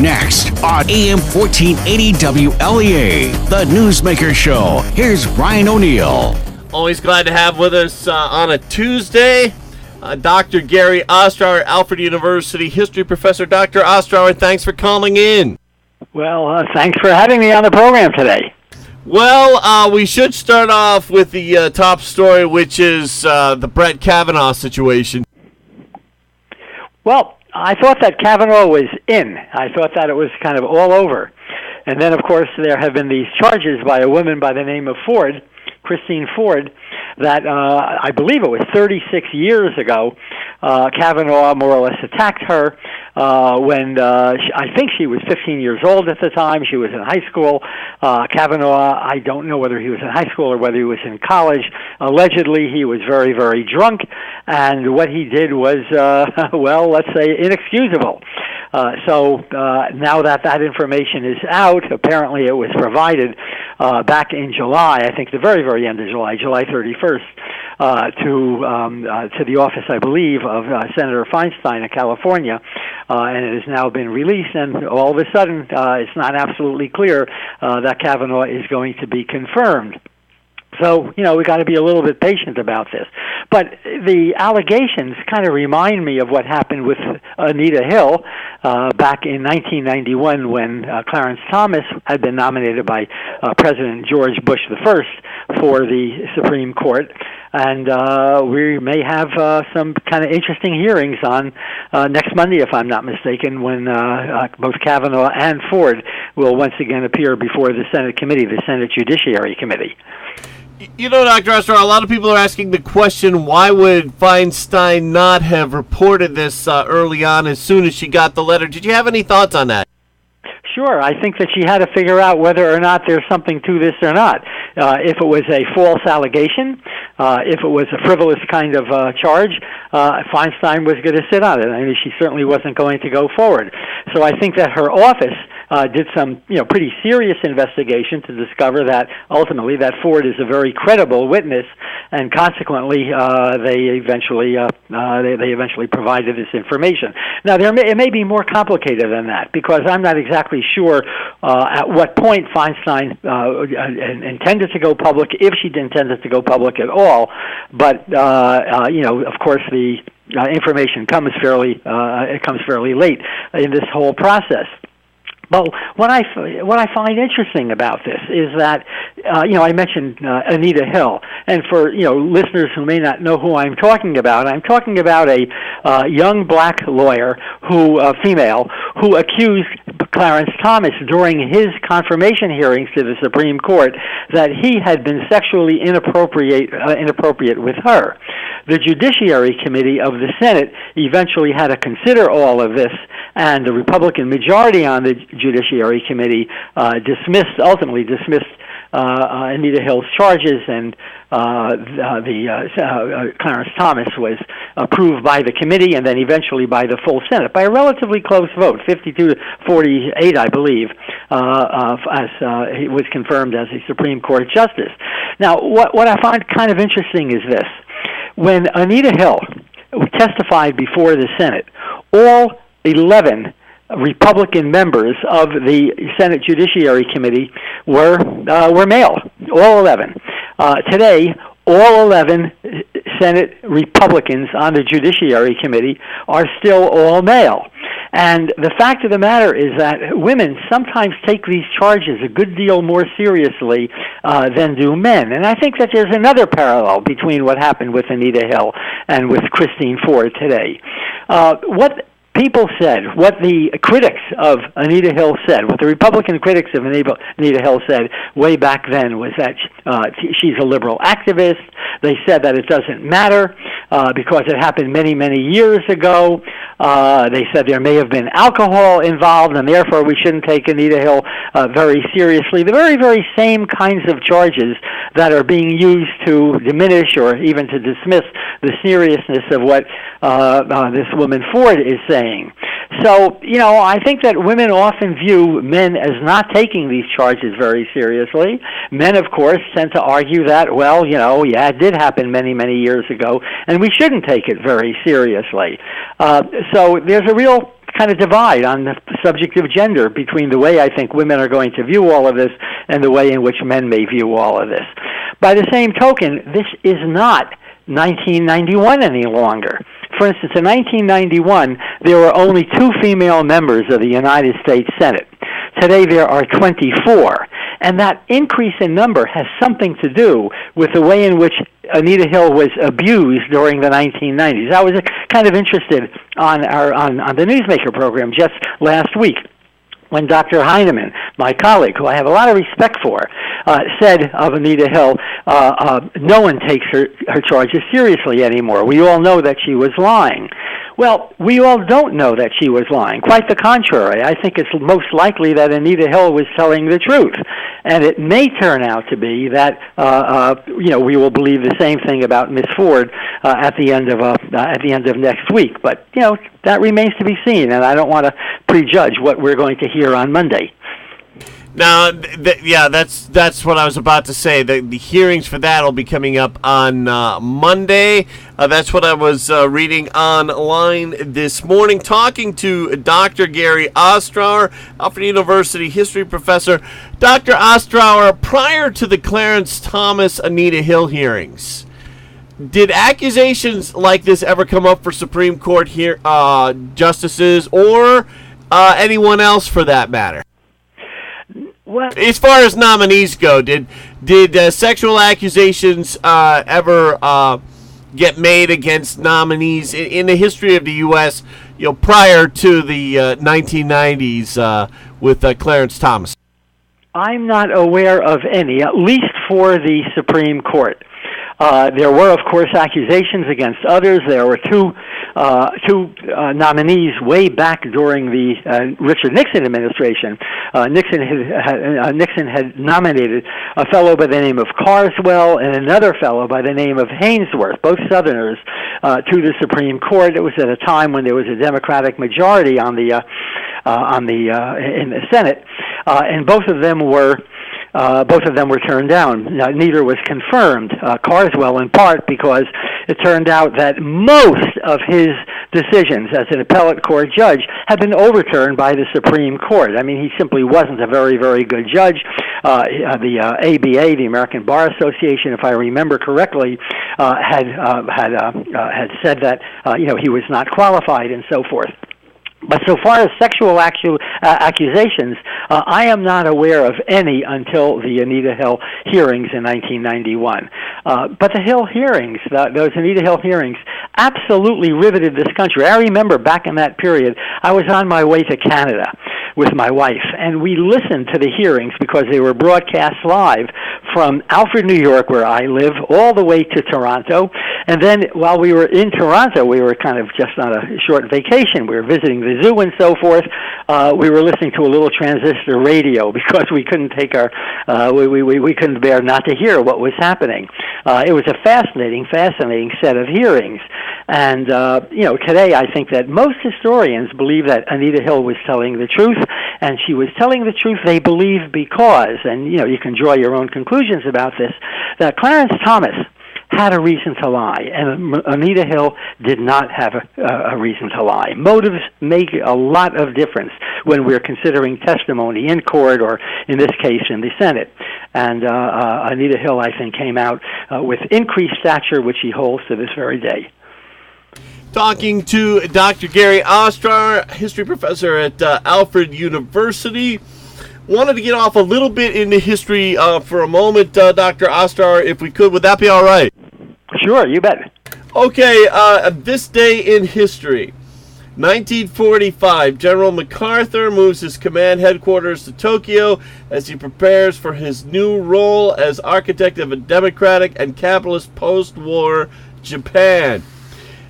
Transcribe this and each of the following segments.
Next on AM 1480 WLEA, the Newsmaker Show. Here's Ryan O'Neill. Always glad to have with us on a Tuesday, Dr. Gary Ostrower, Alfred University history professor. Dr. Ostrower, thanks for calling in. Well, thanks for having me on the program today. Well, we should start off with the top story, which is the Brett Kavanaugh situation. Well, I thought that Kavanaugh was in. I thought that it was kind of all over. And then, of course, there have been these charges by a woman by the name of Ford, Christine Ford, that I believe it was 36 years ago, Kavanaugh more or less attacked her when I think she was 15 years old at the time. She was in high school. Kavanaugh, I don't know whether he was in high school or whether he was in college. Allegedly, he was very, very drunk, and what he did was, well, let's say inexcusable. So now that that information is out, apparently it was provided back in July, I think the very, very end of July, July 31st, to the office, I believe, of Senator Feinstein of California, and it has now been released, and all of a sudden it's not absolutely clear that Kavanaugh is going to be confirmed. So, you know, we got to be a little bit patient about this. But the allegations kind of remind me of what happened with Anita Hill back in 1991 when Clarence Thomas had been nominated by President George Bush I for the Supreme Court. And we may have some kind of interesting hearings on next Monday, if I'm not mistaken, when both Kavanaugh and Ford will once again appear before the Senate committee, the Senate Judiciary Committee. You know, Dr. Ostrower, a lot of people are asking the question, why would Feinstein not have reported this early on as soon as she got the letter? Did you have any thoughts on that? Sure. I think that she had to figure out whether or not there's something to this or not. If it was a false allegation, if it was a frivolous kind of charge, Feinstein was going to sit on it. I mean, she certainly wasn't going to go forward. So I think that her office did some, pretty serious investigation to discover that ultimately that Ford is a very credible witness, and consequently they eventually provided this information. Now it may be more complicated than that, because I'm not exactly sure at what point Feinstein intended to go public, if she intended to go public at all. But of course the information comes fairly late in this whole process. Well, what I find interesting about this is that, I mentioned Anita Hill, and for, listeners who may not know who I'm talking about a young black lawyer female, who accused Clarence Thomas during his confirmation hearings to the Supreme Court that he had been sexually inappropriate with her. The Judiciary Committee of the Senate eventually had to consider all of this, and the Republican majority on the Judiciary Committee ultimately dismissed Anita Hill's charges, and Clarence Thomas was approved by the committee and then eventually by the full Senate by a relatively close vote, 52-48, I believe, as he was confirmed as a Supreme Court justice. Now, what I find kind of interesting is this. When Anita Hill testified before the Senate, all 11 Republican members of the Senate Judiciary Committee were male, all 11. Today, all 11 Senate Republicans on the Judiciary Committee are still all male. And the fact of the matter is that women sometimes take these charges a good deal more seriously than do men. And I think that there's another parallel between what happened with Anita Hill and with Christine Ford today. What people said, what the critics of Anita Hill said, what the Republican critics of Anita Hill said way back then was that she's a liberal activist. They said that it doesn't matter because it happened many, many years ago. They said there may have been alcohol involved, and therefore we shouldn't take Anita Hill very seriously. The very, very same kinds of charges that are being used to diminish or even to dismiss the seriousness of what this woman Ford is saying. So, I think that women often view men as not taking these charges very seriously. Men, of course, tend to argue that, it did happen many, many years ago, and we shouldn't take it very seriously. So there's a real kind of divide on the subject of gender between the way I think women are going to view all of this and the way in which men may view all of this. By the same token, this is not 1991 any longer. For instance, in 1991, there were only 2 female members of the United States Senate. Today, there are 24. And that increase in number has something to do with the way in which Anita Hill was abused during the 1990s. I was kind of interested on the Newsmaker program just last week when Dr. Heinemann, my colleague, who I have a lot of respect for, said of Anita Hill, no one takes her charges seriously anymore. We all know that she was lying. Well, we all don't know that she was lying. Quite the contrary. I think it's most likely that Anita Hill was telling the truth. And it may turn out to be that, we will believe the same thing about Miss Ford at the end of next week. But, that remains to be seen, and I don't want to prejudge what we're going to hear on Monday. Now, that's what I was about to say. The hearings for that will be coming up on Monday. That's what I was reading online this morning, talking to Dr. Gary Ostrower, Alfred University history professor. Dr. Ostrower, prior to the Clarence Thomas Anita Hill hearings, did accusations like this ever come up for Supreme Court justices or anyone else for that matter? Well, as far as nominees go, did sexual accusations ever get made against nominees in the history of the U.S. Prior to the 1990s with Clarence Thomas? I'm not aware of any, at least for the Supreme Court. There were, of course, accusations against others. There were two nominees way back during the Richard Nixon administration. Nixon had nominated a fellow by the name of Carswell and another fellow by the name of Hainsworth, both Southerners, to the Supreme Court. It was at a time when there was a Democratic majority in the Senate, and both of them were turned down. Now, neither was confirmed. Carswell, in part, because it turned out that most of his decisions as an appellate court judge had been overturned by the Supreme Court. I mean, he simply wasn't a very, very good judge. The ABA, the American Bar Association, if I remember correctly, had said that he was not qualified and so forth. But so far as sexual accusations, I am not aware of any until the Anita Hill hearings in 1991. But the Hill hearings, those Anita Hill hearings, absolutely riveted this country. I remember back in that period, I was on my way to Canada with my wife, and we listened to the hearings because they were broadcast live from Alfred, New York, where I live, all the way to Toronto. And then while we were in Toronto, we were kind of just on a short vacation. We were visiting the zoo and so forth. We were listening to a little transistor radio because we couldn't take we couldn't bear not to hear what was happening. It was a fascinating set of hearings. And, today I think that most historians believe that Anita Hill was telling the truth, and she was telling the truth, they believe, because, and, you can draw your own conclusions about this, that Clarence Thomas had a reason to lie, and Anita Hill did not have a reason to lie. Motives make a lot of difference when we're considering testimony in court, or in this case in the Senate. And Anita Hill, I think, came out with increased stature, which she holds to this very day. Talking to Dr. Gary Ostrower, history professor at Alfred University. Wanted to get off a little bit into history for a moment, Dr. Ostrower, if we could. Would that be all right? Sure, you bet. Okay, this day in history. 1945, General MacArthur moves his command headquarters to Tokyo as he prepares for his new role as architect of a democratic and capitalist post-war Japan.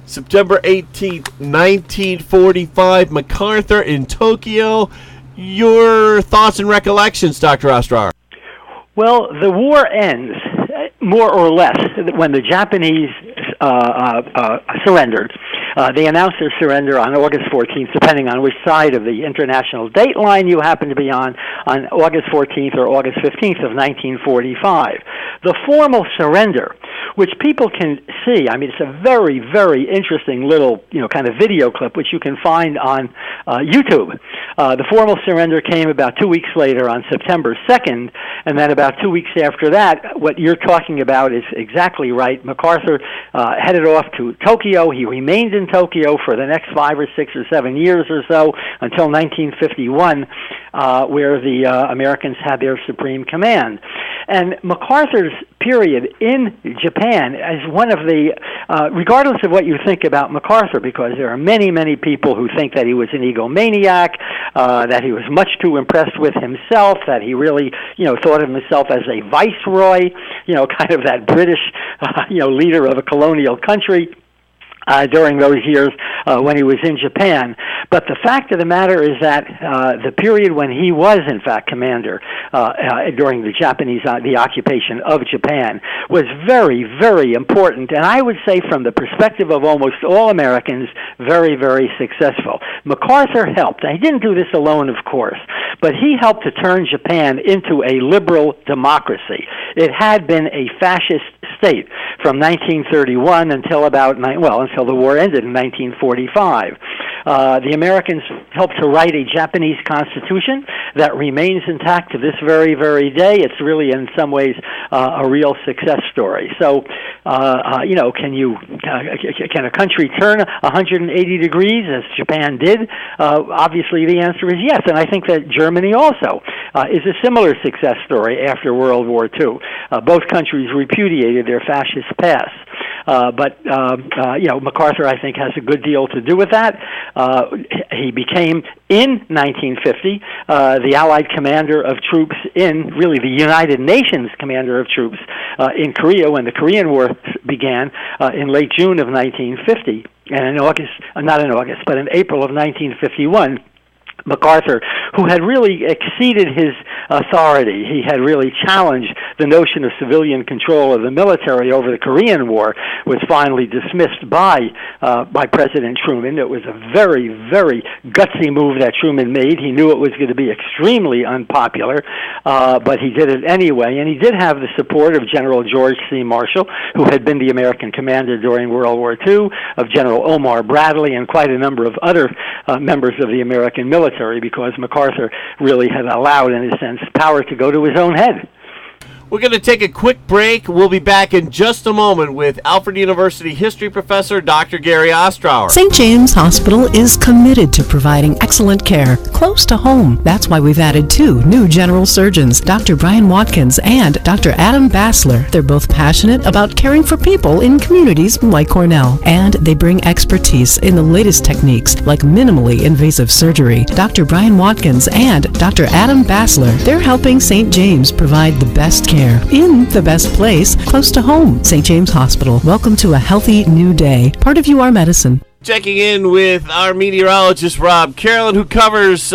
September 18th, 1945, MacArthur in Tokyo. Your thoughts and recollections, Dr. Ostrower? Well, the war ends, more or less, when the Japanese surrendered. They announced their surrender on August 14th, depending on which side of the international date line you happen to be on August 14th or August 15th of 1945. The formal surrender which people can see. I mean, it's a very, very interesting little, kind of video clip, which you can find on YouTube. The formal surrender came about 2 weeks later on September 2nd, and then about 2 weeks after that, what you're talking about is exactly right. MacArthur headed off to Tokyo. He remained in Tokyo for the next 5 or 6 or 7 years or so until 1951, where the Americans had their supreme command. And MacArthur's period in Japan is one of the, regardless of what you think about MacArthur, because there are many, many people who think that he was an egomaniac, that he was much too impressed with himself, that he really, thought of himself as a viceroy, kind of that British, leader of a colonial country. During those years when he was in Japan. But the fact of the matter is that the period when he was, in fact, commander during the occupation of Japan was very, very important, and I would say from the perspective of almost all Americans, very, very successful. MacArthur helped. He didn't do this alone, of course, but he helped to turn Japan into a liberal democracy. It had been a fascist state from 1931 until until the war ended in 1945. The Americans helped to write a Japanese constitution that remains intact to this very, very day. It's really, in some ways, a real success story. So, can a country turn 180 degrees as Japan did? Obviously, the answer is yes, and I think that Germany also is a similar success story after World War II. Both countries repudiated their fascist past. But MacArthur, I think, has a good deal to do with that. He became, in 1950, the Allied commander of troops really the United Nations commander of troops in Korea when the Korean War began in late June of 1950. And in April of 1951, MacArthur, who had really exceeded his authority. He had really challenged the notion of civilian control of the military over the Korean War, was finally dismissed by President Truman. It was a very, very gutsy move that Truman made. He knew it was going to be extremely unpopular, but he did it anyway, and he did have the support of General George C. Marshall, who had been the American commander during World War II, of General Omar Bradley, and quite a number of other members of the American military, because MacArthur really had allowed, in a sense, power to go to his own head. We're going to take a quick break. We'll be back in just a moment with Alfred University history professor Dr. Gary Ostrower. St. James Hospital is committed to providing excellent care close to home. That's why we've added 2 new general surgeons, Dr. Brian Watkins and Dr. Adam Bassler. They're both passionate about caring for people in communities like Cornell, and they bring expertise in the latest techniques like minimally invasive surgery. Dr. Brian Watkins and Dr. Adam Bassler, they're helping St. James provide the best care in the best place, close to home. St. James Hospital. Welcome to a healthy new day. Part of UR Medicine. Checking in with our meteorologist, Rob Carolyn, who covers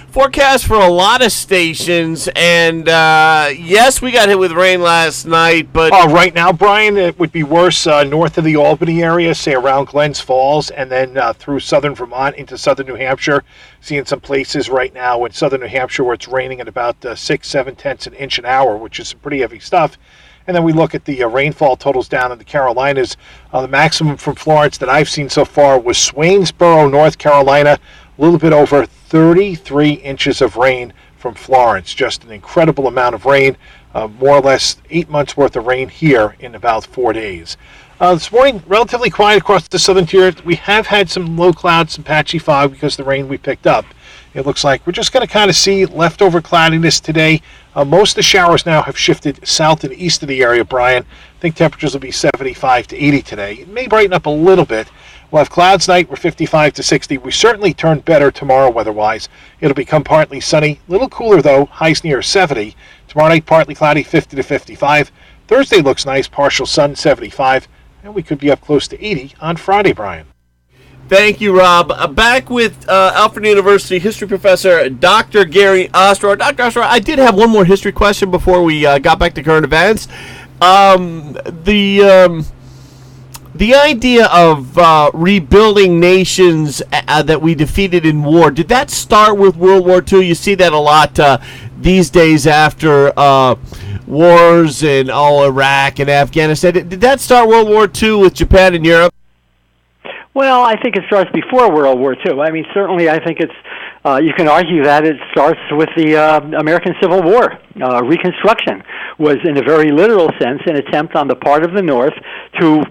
forecasts for a lot of stations. And, yes, we got hit with rain last night, but... right now, Brian, it would be worse north of the Albany area, say around Glens Falls, and then through southern Vermont into southern New Hampshire. Seeing some places right now in southern New Hampshire where it's raining at about 6/7 an inch an hour, which is some pretty heavy stuff. And then we look at the rainfall totals down in the Carolinas. The maximum from Florence that I've seen so far was Swainsboro, North Carolina, a little bit over 33 inches of rain from Florence. Just an incredible amount of rain, more or less 8 months worth of rain here in about 4 days. This morning, relatively quiet across the southern tier. We have had some low clouds, some patchy fog because of the rain we picked up. It looks like we're just going to kind of see leftover cloudiness today. Most of the showers now have shifted south and east of the area, Brian. I think temperatures will be 75 to 80 today. It may brighten up a little bit. We'll have clouds tonight. We're 55 to 60. We certainly turn better tomorrow weather-wise. It'll become partly sunny. A little cooler, though. Highs near 70. Tomorrow night, partly cloudy, 50 to 55. Thursday looks nice. Partial sun, 75. And we could be up close to 80 on Friday, Brian. Thank you, Rob. Back with Alfred University history professor Dr. Gary Ostrower. Dr. Ostrower, I did have one more history question before we got back to current events. The idea of rebuilding nations that we defeated in war, did that start with World War II? You see that a lot. these days after wars in all Iraq and Afghanistan. Did that start World War II with Japan and Europe? Well, I think it starts before World War II. I mean, certainly I think it's, you can argue that it starts with the American Civil War. Reconstruction was, in a very literal sense, an attempt on the part of the North to,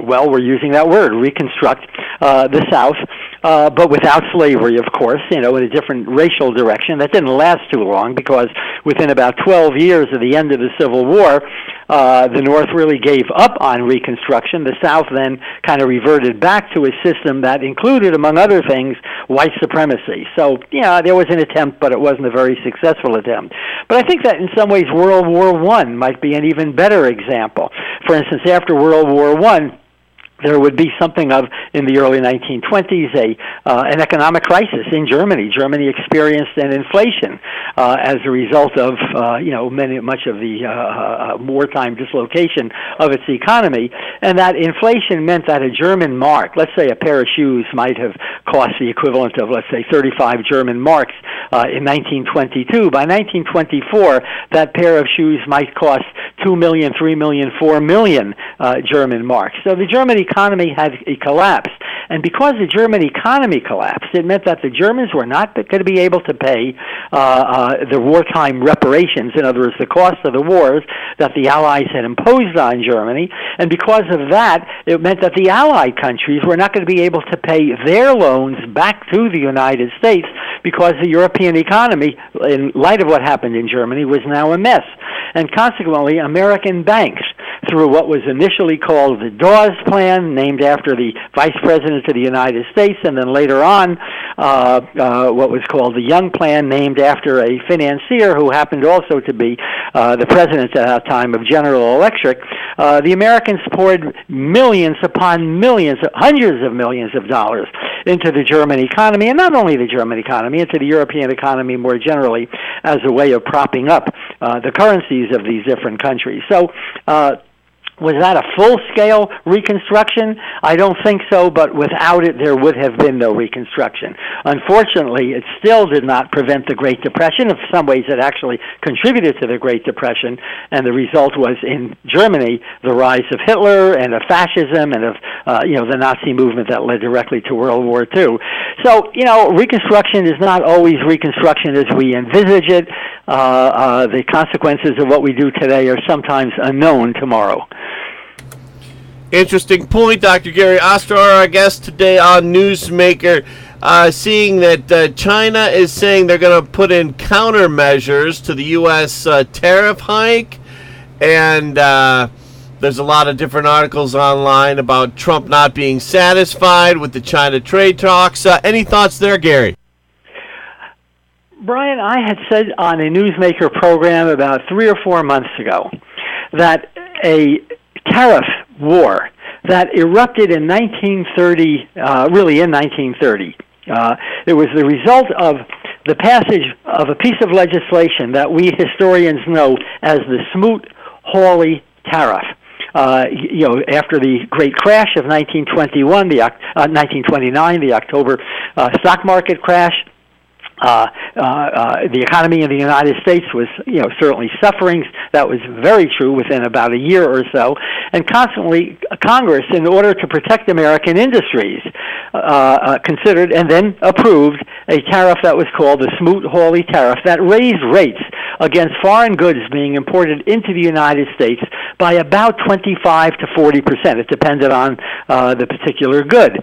well, we're using that word, reconstruct the South, but without slavery, of course, in a different racial direction. That didn't last too long because within about 12 years of the end of the Civil War, the North really gave up on Reconstruction. The South then kind of reverted back to a system that included, among other things, white supremacy. So, yeah, there was an attempt, but it wasn't a very successful attempt. But I think that in some ways World War I might be an even better example. For instance, after World War I, there would be something of, in the early 1920s, an economic crisis in Germany. Germany experienced an inflation as a result of, much of the wartime dislocation of its economy. And that inflation meant that a German mark, let's say a pair of shoes might have cost the equivalent of, let's say, 35 German marks in 1922. By 1924, that pair of shoes might cost 2 million, 3 million, 4 million German marks. So the German economy had collapsed. And because the German economy collapsed, it meant that the Germans were not going to be able to pay the wartime reparations, in other words, the cost of the wars that the Allies had imposed on Germany. And because of that, it meant that the Allied countries were not going to be able to pay their loans back to the United States because the European economy, in light of what happened in Germany, was now a mess. And consequently, American banks, through what was initially called the Dawes Plan, named after the Vice President of the United States, and then later on what was called the Young Plan, named after a financier who happened also to be the President at that time of General Electric, the Americans poured millions upon millions, hundreds of millions of dollars into the German economy, and not only the German economy, into the European economy more generally, as a way of propping up the currencies of these different countries. So was that a full-scale reconstruction? I don't think so, but without it, there would have been no reconstruction. Unfortunately, it still did not prevent the Great Depression. In some ways, it actually contributed to the Great Depression, and the result was, in Germany, the rise of Hitler and of fascism and of the Nazi movement that led directly to World War II. So, Reconstruction is not always Reconstruction as we envisage it. The consequences of what we do today are sometimes unknown tomorrow. Interesting point. Dr. Gary Ostrower, our guest today on Newsmaker, seeing that China is saying they're going to put in countermeasures to the U.S. Tariff hike, and there's a lot of different articles online about Trump not being satisfied with the China trade talks. Any thoughts there, Gary? Brian, I had said on a Newsmaker program about 3 or 4 months ago that a tariff war that erupted in 1930, really in 1930, it was the result of the passage of a piece of legislation that we historians know as the Smoot-Hawley Tariff. After the great crash of 1929, the October stock market crash, the economy in the United States was, certainly suffering. That was very true within about a year or so. And consequently, Congress, in order to protect American industries, considered and then approved a tariff that was called the Smoot-Hawley Tariff that raised rates against foreign goods being imported into the United States by about 25 to 40%. It depended on the particular good.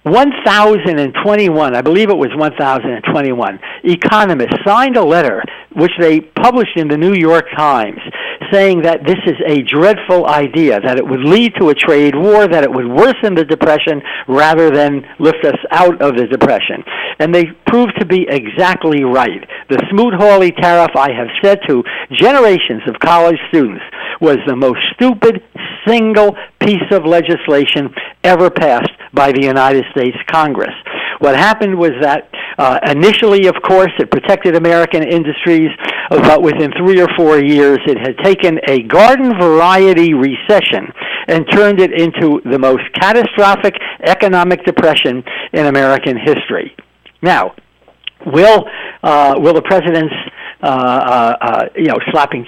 1,021, I believe it was 1,021, economists signed a letter which they published in the New York Times saying that this is a dreadful idea, that it would lead to a trade war, that it would worsen the Depression rather than lift us out of the Depression. And they proved to be exactly right. The Smoot-Hawley Tariff, I have said to generations of college students, was the most stupid single piece of legislation ever passed by the United States Congress. What happened was that initially, of course, it protected American industries, but within 3 or 4 years, it had taken a garden variety recession and turned it into the most catastrophic economic depression in American history. Now, will the president's slapping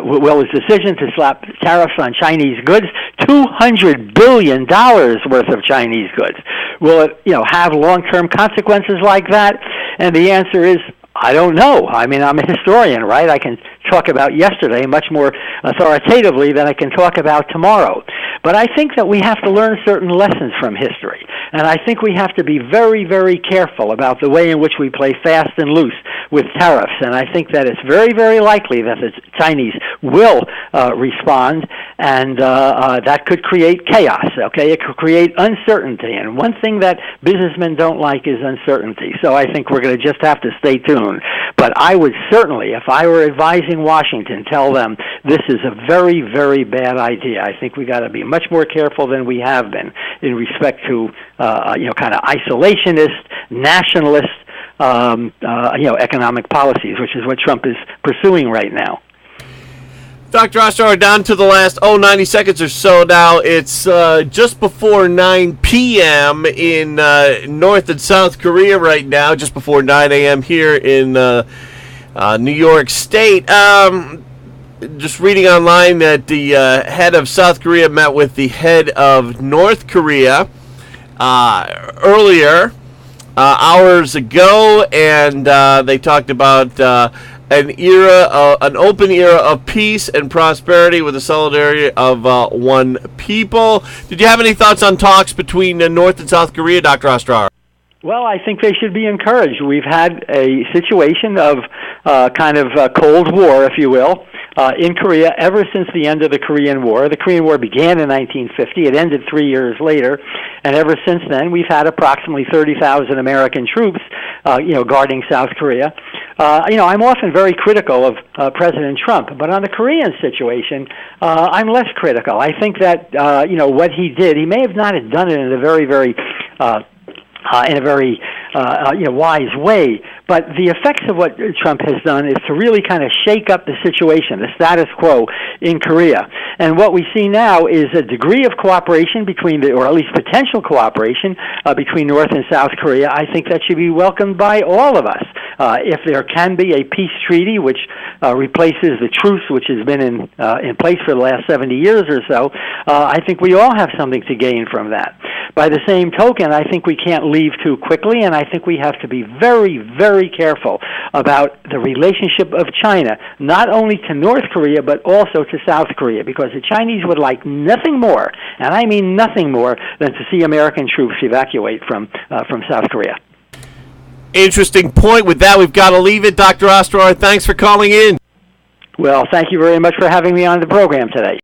Wlea's decision to slap tariffs on Chinese goods, $200 billion worth of Chinese goods. Will it, have long-term consequences like that? And the answer is, I don't know. I mean, I'm a historian, right? I can talk about yesterday much more authoritatively than I can talk about tomorrow. But I think that we have to learn certain lessons from history. And I think we have to be very, very careful about the way in which we play fast and loose with tariffs. And I think that it's very, very likely that the Chinese will respond, and that could create chaos, okay? It could create uncertainty. And one thing that businessmen don't like is uncertainty. So I think we're going to just have to stay tuned. But I would certainly, if I were advising Washington, tell them this is a very, very bad idea. I think we got to be much more careful than we have been in respect to, kind of isolationist, nationalist, economic policies, which is what Trump is pursuing right now. Dr. Ostrower, down to the last 90 seconds or so now. It's just before 9 p.m. in North and South Korea right now, just before 9 a.m. here in New York State. Just reading online that the head of South Korea met with the head of North Korea earlier, hours ago, and they talked about an open era of peace and prosperity with the solidarity of one people. Did you have any thoughts on talks between North and South Korea, Dr. Ostrower? Well, I think they should be encouraged. We've had a situation of Cold War, if you will, in Korea ever since the end of the Korean War. The Korean War began in 1950. It ended 3 years later. And ever since then, we've had approximately 30,000 American troops, guarding South Korea. I'm often very critical of President Trump, but on the Korean situation, I'm less critical. I think that, what he did, he may have not have done it in a very, very wise way. But the effects of what Trump has done is to really kind of shake up the situation, the status quo in Korea. And what we see now is a degree of cooperation or at least potential cooperation between North and South Korea. I think that should be welcomed by all of us. If there can be a peace treaty which replaces the truce which has been in place for the last 70 years or so, I think we all have something to gain from that. By the same token, I think we can't leave too quickly, and I think we have to be very, very careful about the relationship of China, not only to North Korea, but also to South Korea, because the Chinese would like nothing more, and I mean nothing more, than to see American troops evacuate from South Korea. Interesting point. With that, we've got to leave it. Dr. Ostrower, thanks for calling in. Well, thank you very much for having me on the program today.